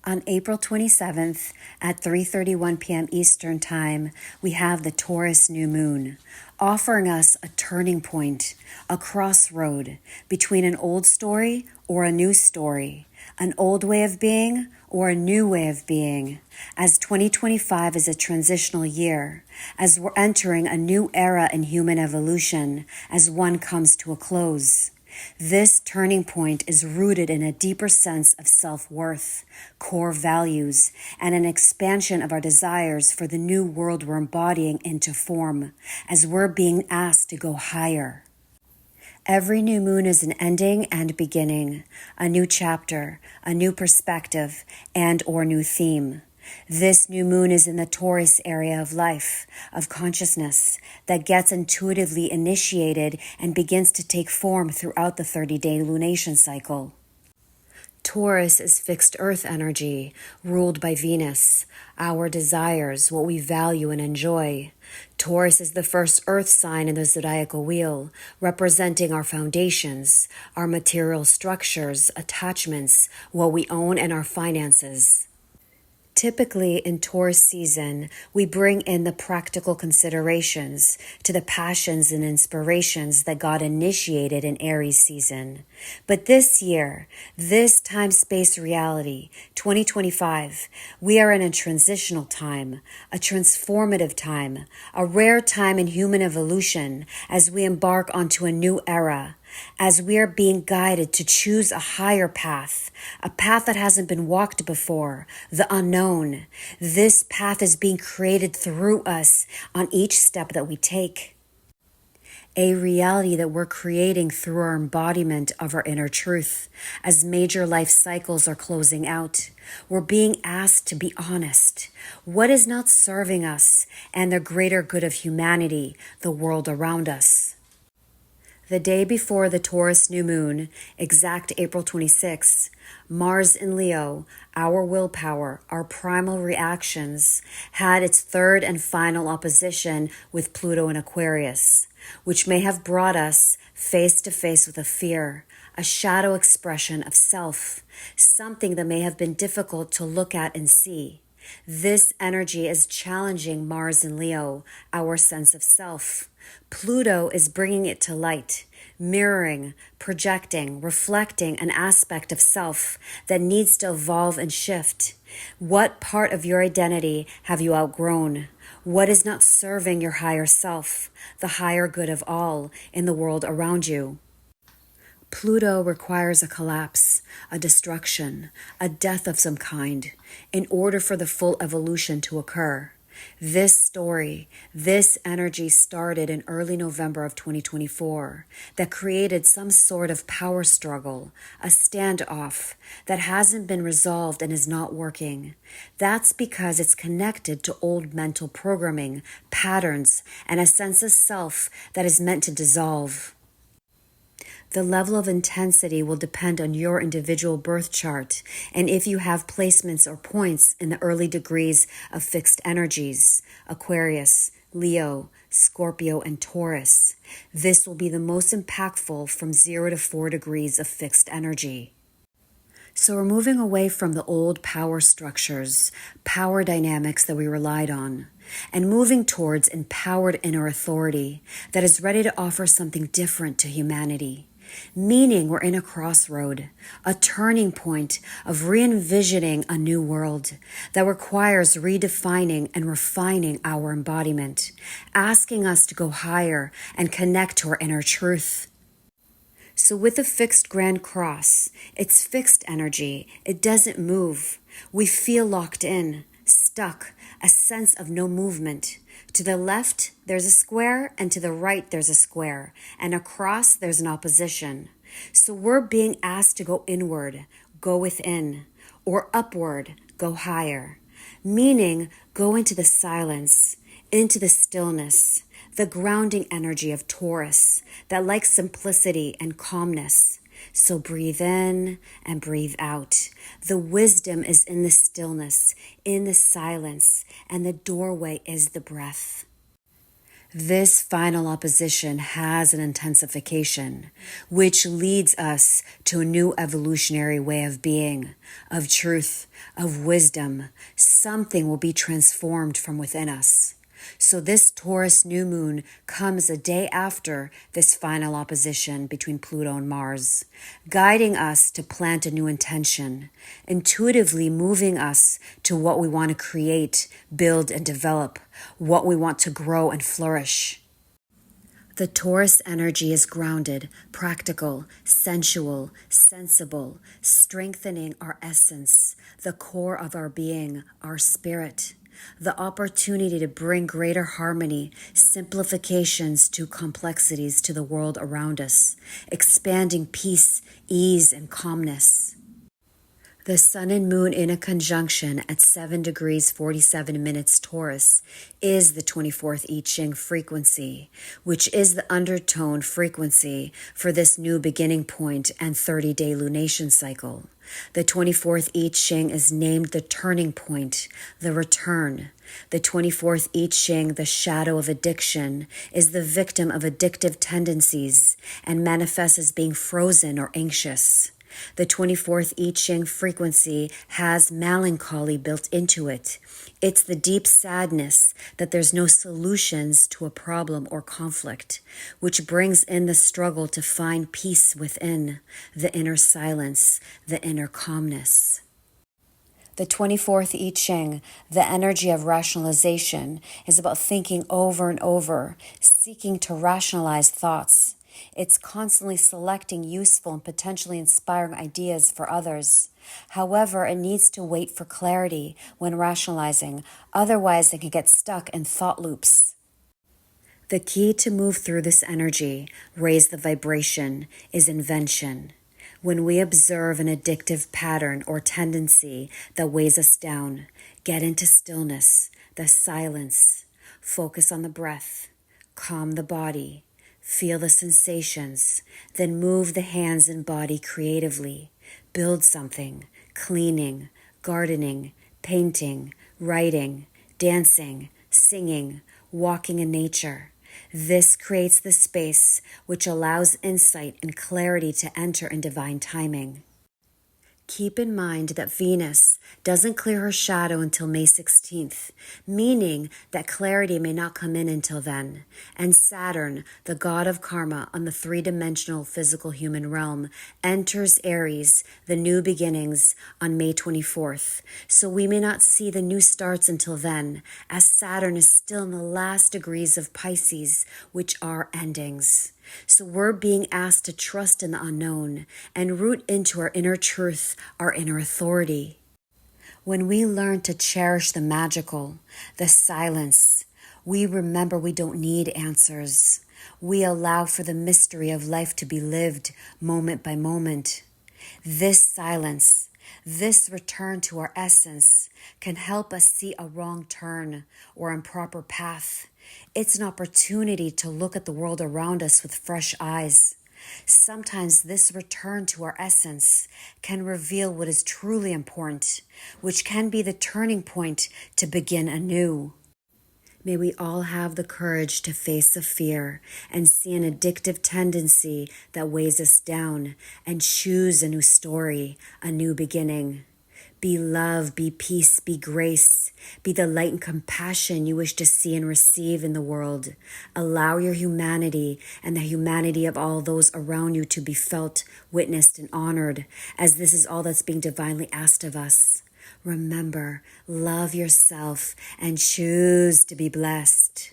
On April 27th at 3:31 p.m. Eastern Time, we have the Taurus Newmoon, offering us a turning point, a crossroad between an old story or a new story, an old way of being or a new way of being, as 2025 is a transitional year, as we're entering a new era in human evolution as one comes to a close. This turning point is rooted in a deeper sense of self-worth, core values, and an expansion of our desires for the new world we're embodying into form, as we're being asked to go higher. Every new moon is an ending and beginning, a new chapter, a new perspective, and or new theme. This new moon is in the Taurus area of life, of consciousness, that gets intuitively initiated and begins to take form throughout the 30-day lunation cycle. Taurus is fixed earth energy, ruled by Venus, our desires, what we value and enjoy. Taurus is the first earth sign in the zodiacal wheel, representing our foundations, our material structures, attachments, what we own, and our finances. Typically, in Taurus season, we bring in the practical considerations to the passions and inspirations that got initiated in Aries season. But this year, this time-space reality, 2025, we are in a transitional time, a transformative time, a rare time in human evolution as we embark onto a new era, as we are being guided to choose a higher path, a path that hasn't been walked before, the unknown. This path is being created through us on each step that we take. A reality that we're creating through our embodiment of our inner truth. As major life cycles are closing out, we're being asked to be honest. What is not serving us and the greater good of humanity, the world around us? The day before the Taurus new moon, exact April 26, Mars in Leo, our willpower, our primal reactions, had its third and final opposition with Pluto in Aquarius, which may have brought us face to face with a fear, a shadow expression of self, something that may have been difficult to look at and see. This energy is challenging Mars in Leo, our sense of self. Pluto is bringing it to light, mirroring, projecting, reflecting an aspect of self that needs to evolve and shift. What part of your identity have you outgrown? What is not serving your higher self, the higher good of all in the world around you? Pluto requires a collapse, a destruction, a death of some kind, in order for the full evolution to occur. This story, this energy started in early November of 2024 that created some sort of power struggle, a standoff that hasn't been resolved and is not working. That's because it's connected to old mental programming, patterns, and a sense of self that is meant to dissolve. The level of intensity will depend on your individual birth chart and if you have placements or points in the early degrees of fixed energies, Aquarius, Leo, Scorpio, and Taurus. This will be the most impactful from 0 to 4 degrees of fixed energy. So we're moving away from the old power structures, power dynamics that we relied on, and moving towards empowered inner authority that is ready to offer something different to humanity. Meaning we're in a crossroad, a turning point of re-envisioning a new world that requires redefining and refining our embodiment, asking us to go higher and connect to our inner truth. So with the fixed grand cross, it's fixed energy. It doesn't move. We feel locked in, stuck, a sense of no movement. To the left, there's a square, and to the right, there's a square, and across, there's an opposition. So we're being asked to go inward, go within, or upward, go higher, meaning go into the silence, into the stillness, the grounding energy of Taurus that likes simplicity and calmness. So breathe in and breathe out. The wisdom is in the stillness, in the silence, and the doorway is the breath. This final opposition has an intensification, which leads us to a new evolutionary way of being, of truth, of wisdom. Something will be transformed from within us. So this Taurus new moon comes a day after this final opposition between Pluto and Mars, guiding us to plant a new intention, intuitively moving us to what we want to create, build, and develop, what we want to grow and flourish. The Taurus energy is grounded, practical, sensual, sensible, strengthening our essence, the core of our being, our spirit. The opportunity to bring greater harmony, simplifications to complexities to the world around us, expanding peace, ease, and calmness. The sun and moon in a conjunction at 7 degrees 47 minutes Taurus is the 24th I Ching frequency, which is the undertone frequency for this new beginning point and 30-day lunation cycle. The 24th I Ching is named the turning point, the return. The 24th I Ching, the shadow of addiction, is the victim of addictive tendencies and manifests as being frozen or anxious. The 24th I Ching frequency has melancholy built into it. It's the deep sadness that there's no solutions to a problem or conflict, which brings in the struggle to find peace within, the inner silence, the inner calmness. The 24th I Ching, the energy of rationalization, is about thinking over and over, seeking to rationalize thoughts. It's constantly selecting useful and potentially inspiring ideas for others. However, it needs to wait for clarity when rationalizing, otherwise it can get stuck in thought loops. The key to move through this energy, raise the vibration, is invention. When we observe an addictive pattern or tendency that weighs us down, get into stillness, the silence, focus on the breath, calm the body, feel the sensations, then move the hands and body creatively. Build something, cleaning, gardening, painting, writing, dancing, singing, walking in nature. This creates the space which allows insight and clarity to enter in divine timing. Keep in mind that Venus doesn't clear her shadow until May 16th, meaning that clarity may not come in until then. And Saturn, the god of karma on the three-dimensional physical human realm, enters Aries, the new beginnings, on May 24th. So we may not see the new starts until then, as Saturn is still in the last degrees of Pisces, which are endings. So we're being asked to trust in the unknown and root into our inner truth, our inner authority. When we learn to cherish the magical, the silence, we remember we don't need answers. We allow for the mystery of life to be lived moment by moment. This silence, this return to our essence, can help us see a wrong turn or improper path. It's an opportunity to look at the world around us with fresh eyes. Sometimes this return to our essence can reveal what is truly important, which can be the turning point to begin anew. May we all have the courage to face the fear and see an addictive tendency that weighs us down and choose a new story, a new beginning. Be love, be peace, be grace. Be the light and compassion you wish to see and receive in the world. Allow your humanity and the humanity of all those around you to be felt, witnessed, and honored, as this is all that's being divinely asked of us. Remember, love yourself and choose to be blessed.